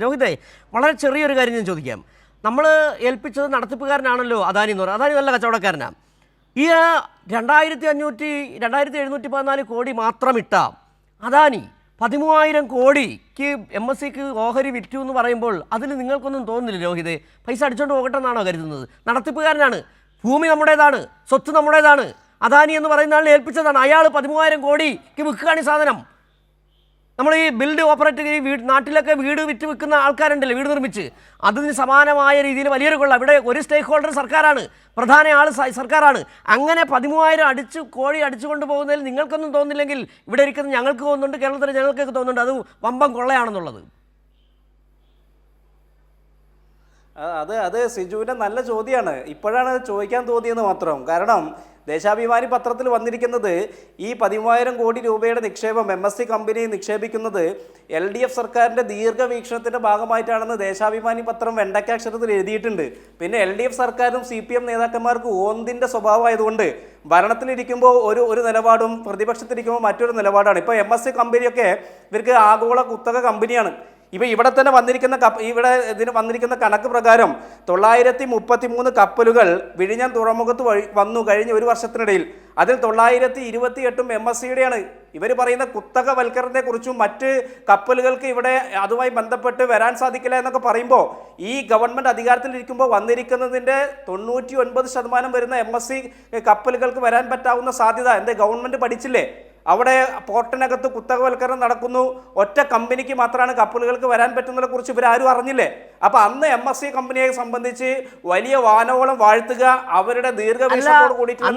രോഹിതേ, വളരെ ചെറിയൊരു കാര്യം ഞാൻ ചോദിക്കാം. നമ്മൾ ഏൽപ്പിച്ചത് നടത്തിപ്പുകാരനാണല്ലോ അദാനി എന്ന് പറയുന്നത്. അദാനി നല്ല കച്ചവടക്കാരനാണ്. ഈ 2714 കോടി മാത്രം ഇട്ട അദാനി 13,000 കോടിക്ക് MSCക്ക് ഓഹരി വിറ്റു എന്ന് പറയുമ്പോൾ അതിൽ നിങ്ങൾക്കൊന്നും തോന്നുന്നില്ല രോഹിതേ? പൈസ അടിച്ചുകൊണ്ട് പോകട്ടെ എന്നാണോ കരുതുന്നത്? നടത്തിപ്പുകാരനാണ്, ഭൂമി നമ്മുടേതാണ്, സ്വത്ത് നമ്മുടേതാണ്. അദാനി എന്ന് പറയുന്ന ആളിനെ ഏൽപ്പിച്ചതാണ്. അയാൾ 13,000 കോടിക്ക് വിൽക്കുകയാണ് ഈ സാധനം. നമ്മൾ ഈ ബിൽഡ് ഓപ്പറേറ്റ് ഈ നാട്ടിലൊക്കെ വീട് വിറ്റ് വിൽക്കുന്ന ആൾക്കാരുണ്ടല്ലോ, വീട് നിർമ്മിച്ച്. അതിന് സമാനമായ രീതിയിൽ വലിയൊരു കൊള്ള. ഇവിടെ ഒരു സ്റ്റേക്ക് ഹോൾഡർ സർക്കാരാണ്, പ്രധാന ആൾ സർക്കാരാണ്. അങ്ങനെ 13,000 കോടി അടിച്ചുകൊണ്ട് പോകുന്നതിൽ നിങ്ങൾക്കൊന്നും തോന്നുന്നില്ലെങ്കിൽ ഇവിടെ ഇരിക്കുന്ന ഞങ്ങൾക്ക് തോന്നുന്നുണ്ട്, കേരളത്തിൽ ഞങ്ങൾക്കൊക്കെ തോന്നുന്നുണ്ട് അത് വമ്പം കൊള്ളയാണെന്നുള്ളത്. അത് സിജുവിൻ്റെ നല്ല ചോദ്യമാണ്. ഇപ്പോഴാണ് ചോദിക്കാൻ തോന്നിയെന്ന് മാത്രം. കാരണം ദേശാഭിമാനി പത്രത്തിൽ വന്നിരിക്കുന്നത് ഈ 13,000 കോടി രൂപയുടെ നിക്ഷേപം MSC കമ്പനി നിക്ഷേപിക്കുന്നത് LDF സർക്കാരിൻ്റെ ദീർഘവീക്ഷണത്തിൻ്റെ ഭാഗമായിട്ടാണെന്ന് ദേശാഭിമാനി പത്രം വെണ്ടക്കാക്ഷരത്തിൽ എഴുതിയിട്ടുണ്ട്. പിന്നെ LDF സർക്കാരും CPM നേതാക്കന്മാർക്ക് ഓന്തിൻ്റെ സ്വഭാവമായതുകൊണ്ട് ഭരണത്തിലിരിക്കുമ്പോൾ ഒരു നിലപാടും പ്രതിപക്ഷത്തിരിക്കുമ്പോൾ മറ്റൊരു നിലപാടാണ്. ഇപ്പോൾ MSC കമ്പനിയൊക്കെ ഇവർക്ക് ആഗോള കുത്തക കമ്പനിയാണ്. ഇപ്പം ഇവിടെ തന്നെ വന്നിരിക്കുന്ന കണക്ക് പ്രകാരം 933 കപ്പലുകൾ വിഴിഞ്ഞം തുറമുഖത്ത് വന്നു കഴിഞ്ഞ ഒരു വർഷത്തിനിടയിൽ. അതിൽ 928 MSCയുടെയാണ്. ഇവർ പറയുന്ന കുത്തകവൽക്കരണത്തെക്കുറിച്ചും മറ്റ് കപ്പലുകൾക്ക് ഇവിടെ അതുമായി ബന്ധപ്പെട്ട് വരാൻ സാധിക്കില്ല എന്നൊക്കെ പറയുമ്പോൾ ഈ ഗവൺമെൻറ് അധികാരത്തിലിരിക്കുമ്പോൾ വന്നിരിക്കുന്നതിൻ്റെ 99% വരുന്ന MSC കപ്പലുകൾക്ക് വരാൻ പറ്റാവുന്ന സാധ്യത എന്താ ഗവൺമെൻറ് പഠിച്ചില്ലേ? അവിടെ പോർട്ടിനകത്ത് കുത്തകവൽക്കരണം നടക്കുന്നു, ഒറ്റ കമ്പനിക്ക് മാത്രമാണ് കപ്പലുകൾക്ക് വരാൻ പറ്റുന്നതിനെ കുറിച്ച് ഇവരാരും അറിഞ്ഞില്ലേ? അപ്പൊ അന്ന് MSC കമ്പനിയെ സംബന്ധിച്ച് വലിയ വാനോളം വാഴ്ത്തുക, അവരുടെ ദീർഘവീക്ഷണത്തോട് കൂടിയിട്ടുള്ള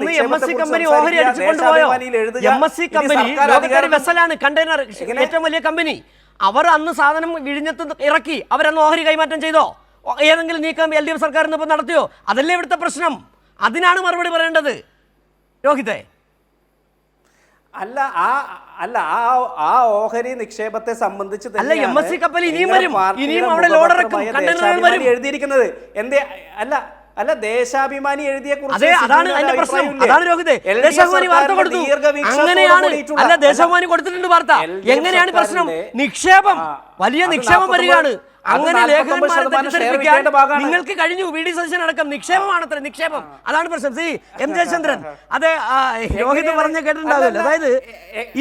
ഏറ്റവും വലിയ കമ്പനി അവർ അന്ന് സാധനം വിഴിഞ്ഞത്ത് ഇറക്കി, അവരന്ന് ഓഹരി കൈമാറ്റം ചെയ്തോ? ഏതെങ്കിലും നീക്കം LDF സർക്കാരിന് ഇപ്പം നടത്തിയോ? അതല്ലേ ഇവിടുത്തെ പ്രശ്നം. അതിനാണ് മറുപടി പറയേണ്ടത് രോഹിതേ. അല്ല ആ ഓഹരി നിക്ഷേപത്തെ സംബന്ധിച്ച് MSC കപ്പൽ ഇനിയും വരും, ഇനിയും അവിടെ എഴുതിയിരിക്കുന്നത് എന്തേ? അല്ല ദേശാഭിമാനി എഴുതിയ കുറിച്ച് ദേശാഭിമാനി കൊടുത്തിട്ടുണ്ട് വാർത്ത. എങ്ങനെയാണ് പ്രശ്നം? നിക്ഷേപം, വലിയ നിക്ഷേപം വരികയാണ്. അങ്ങനെ നിങ്ങൾക്ക് കഴിഞ്ഞു. VD സതീശൻ അടക്കം നിക്ഷേപമാണത്ര, നിക്ഷേപം. അതാണ് പ്രശ്നം. M ജയചന്ദ്രൻ അതെ രോഹിത് പറഞ്ഞ കേട്ടിട്ടുണ്ടാവില്ല. അതായത്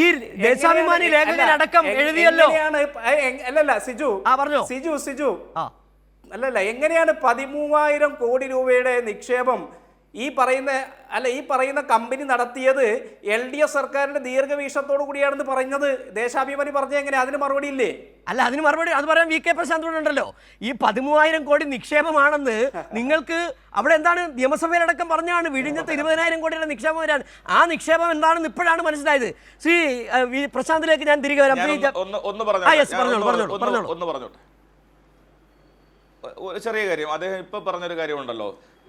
ഈ ദേശാഭിമാനി ലേഖകനടക്കം എഴുതിയല്ലോ. അല്ലല്ല സിജു അല്ലല്ല എങ്ങനെയാണ് 13,000 കോടി രൂപയുടെ നിക്ഷേപം ഈ പറയുന്ന കമ്പനി നടത്തിയത് LDF സർക്കാരിന്റെ ദീർഘവീക്ഷണത്തോടു കൂടിയാണെന്ന് പറയുന്നത് ദേശാഭിമാനി പറഞ്ഞ എങ്ങനെ? അതിന് മറുപടി ഇല്ലേ? അല്ല, അതിന് മറുപടി അത് പറയാൻ VK പ്രശാന്ത് ഉണ്ടല്ലോ. ഈ 13,000 കോടി നിക്ഷേപമാണെന്ന് നിങ്ങൾക്ക് അവിടെ എന്താണ് നിയമസഭയിലടക്കം പറഞ്ഞാണ്. വിഴിഞ്ഞത്ത് 20,000 കോടിയുടെ നിക്ഷേപം വരാണ്. ആ നിക്ഷേപം എന്താണെന്ന് ഇപ്പോഴാണ് മനസ്സിലായത്. ശ്രീ പ്രശാന്തിലേക്ക് ഞാൻ തിരികെ വരാം. ചെറിയ കാര്യം അദ്ദേഹം ഇപ്പൊ പറഞ്ഞൊരു കാര്യമുണ്ടല്ലോ.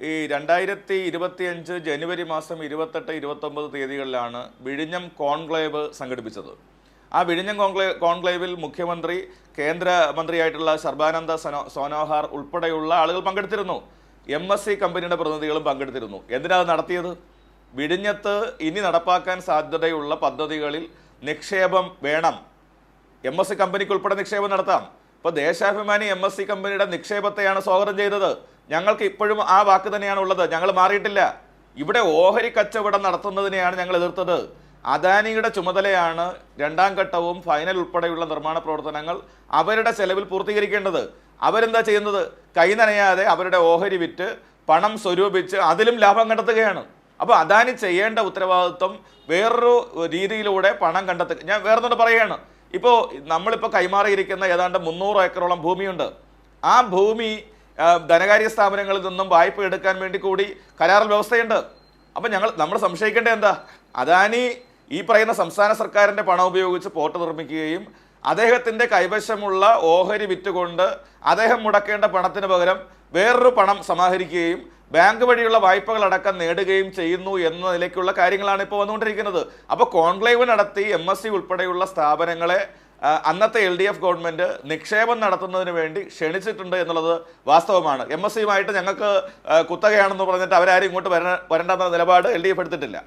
ഈ 2025 ജനുവരി മാസം 28, 29 തീയതികളിലാണ് വിഴിഞ്ഞം കോൺക്ലേവ് സംഘടിപ്പിച്ചത്. ആ വിഴിഞ്ഞം കോൺക്ലേവിൽ മുഖ്യമന്ത്രി, കേന്ദ്രമന്ത്രിയായിട്ടുള്ള സർബാനന്ദ സോനോഹാർ ഉൾപ്പെടെയുള്ള ആളുകൾ പങ്കെടുത്തിരുന്നു. MSC കമ്പനിയുടെ പ്രതിനിധികളും പങ്കെടുത്തിരുന്നു. എന്തിനാണ് നടത്തിയത്? വിഴിഞ്ഞത്ത് ഇനി നടപ്പാക്കാൻ സാധ്യതയുള്ള പദ്ധതികളിൽ നിക്ഷേപം വേണം, MSC കമ്പനിക്ക് ഉൾപ്പെടെ നിക്ഷേപം നടത്താം. ഇപ്പോൾ ദേശാഭിമാനി MSC കമ്പനിയുടെ നിക്ഷേപത്തെയാണ് സ്വാഗതം ചെയ്തത്. ഞങ്ങൾക്ക് ഇപ്പോഴും ആ വാക്ക് തന്നെയാണ് ഉള്ളത്. ഞങ്ങൾ മാറിയിട്ടില്ല. ഇവിടെ ഓഹരി കച്ചവടം നടത്തുന്നതിനെയാണ് ഞങ്ങൾ എതിർത്തത്. അദാനിയുടെ ചുമതലയാണ് രണ്ടാം ഘട്ടവും ഫൈനൽ ഉൾപ്പെടെയുള്ള നിർമ്മാണ പ്രവർത്തനങ്ങൾ അവരുടെ ചെലവിൽ പൂർത്തീകരിക്കേണ്ടത്. അവരെന്താ ചെയ്യുന്നത്? കൈ നനയാതെ അവരുടെ ഓഹരി വിറ്റ് പണം സ്വരൂപിച്ച് അതിലും ലാഭം കണ്ടെത്തുകയാണ്. അപ്പോൾ അദാനി ചെയ്യേണ്ട ഉത്തരവാദിത്വം വേറൊരു രീതിയിലൂടെ പണം കണ്ടെത്തുക. ഞാൻ വേറൊന്നുകൂടെ പറയുകയാണ്. ഇപ്പോൾ നമ്മളിപ്പോൾ കൈമാറിയിരിക്കുന്ന ഏതാണ്ട് 300 ഏക്കറോളം ഭൂമിയുണ്ട്. ആ ഭൂമി ധനകാര്യ സ്ഥാപനങ്ങളിൽ നിന്നും വായ്പ എടുക്കാൻ വേണ്ടി കൂടി കരാറിൽ വ്യവസ്ഥയുണ്ട്. അപ്പം നമ്മൾ സംശയിക്കേണ്ടത് എന്താ? അദാനി ഈ പറയുന്ന സംസ്ഥാന സർക്കാരിൻ്റെ പണം ഉപയോഗിച്ച് പോർട്ട് നിർമ്മിക്കുകയും അദ്ദേഹത്തിൻ്റെ കൈവശമുള്ള ഓഹരി വിറ്റുകൊണ്ട് അദ്ദേഹം മുടക്കേണ്ട പണത്തിന് പകരം വേറൊരു പണം സമാഹരിക്കുകയും ബാങ്ക് വഴിയുള്ള വായ്പകളടക്കം നേടുകയും ചെയ്യുന്നു എന്ന നിലയ്ക്കുള്ള കാര്യങ്ങളാണ് ഇപ്പോൾ വന്നുകൊണ്ടിരിക്കുന്നത്. അപ്പോൾ കോൺക്ലേവ് നടത്തി MSC ഉൾപ്പെടെയുള്ള സ്ഥാപനങ്ങളെ അന്നത്തെ LDF ഗവൺമെൻറ് നിക്ഷേപം നടത്തുന്നതിന് വേണ്ടി ക്ഷണിച്ചിട്ടുണ്ട് എന്നുള്ളത് വാസ്തവമാണ്. MSCയുമായിട്ട് ഞങ്ങൾക്ക് കുത്തകയാണെന്ന് പറഞ്ഞിട്ട് അവരാരും ഇങ്ങോട്ട് വരേണ്ടെന്ന നിലപാട് LDF എടുത്തിട്ടില്ല.